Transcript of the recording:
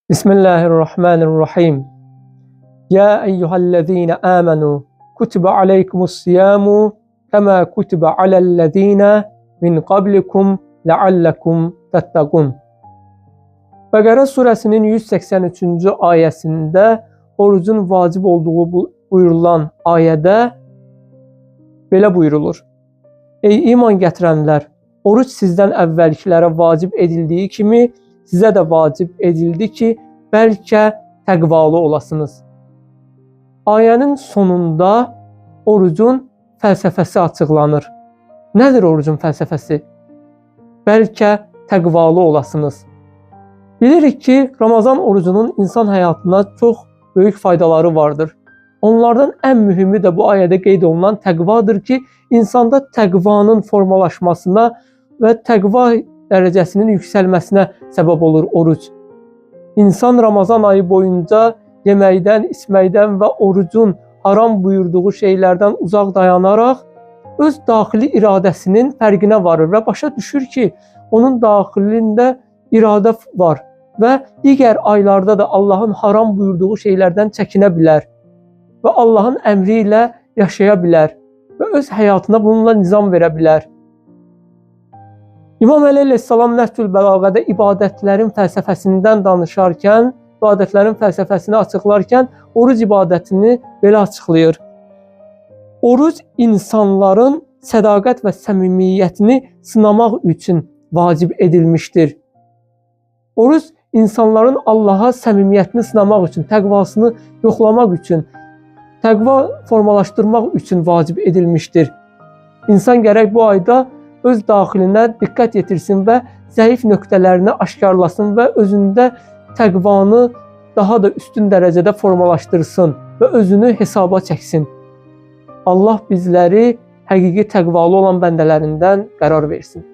Bismillahirrahmanirrahim. Ya eyyühellezine amenu kutibe aleykumus-siyamu kema kutibe alellezine min qablikum leallekum tettakun. Bəqərə surəsinin 183-cü ayəsində orucun vacib olduğu buyurulan ayədə belə buyurulur. Ey iman gətirənlər, oruc sizdən əvvəlkilərə vacib edildiyi kimi sizə də vacib edildi ki, bəlkə təqvalı olasınız. Ayənin sonunda orucun fəlsəfəsi açıqlanır. Nədir orucun fəlsəfəsi? Bəlkə təqvalı olasınız. Bilirik ki, Ramazan orucunun insan həyatına çox böyük faydaları vardır. Onlardan ən mühimi də bu ayədə qeyd olunan təqvadır ki, insanda təqvanın formalaşmasına və təqva dərəcəsinin yüksəlməsinə səbəb olur oruc. İnsan Ramazan ayı boyunca yeməkdən, içməkdən və orucun haram buyurduğu şeylərdən uzaq dayanaraq öz daxili iradəsinin fərqinə varır və başa düşür ki, onun daxilində iradə var və digər aylarda da Allahın haram buyurduğu şeylərdən çəkinə bilər və Allahın əmri ilə yaşaya bilər və öz həyatına bununla nizam verə bilər. İmam Əli əleyhissalam Nəhcül Bəlağədə ibadətlərin fəlsəfəsindən danışarkən, ibadətlərin fəlsəfəsini açıqlarkən oruc ibadətini belə açıqlayır. Oruc insanların sədaqət və səmimiyyətini sınamaq üçün vacib edilmişdir. Oruc insanların Allaha səmimiyyətini sınamaq üçün, təqvasını yoxlamaq üçün, təqva formalaşdırmaq üçün vacib edilmişdir. İnsan gərək bu ayda öz daxilinə diqqət yetirsin və zəif nöqtələrini aşkarlasın və özündə təqvanı daha da üstün dərəcədə formalaşdırsın və özünü hesaba çəksin. Allah bizləri həqiqi təqvalı olan bəndələrindən qərar versin.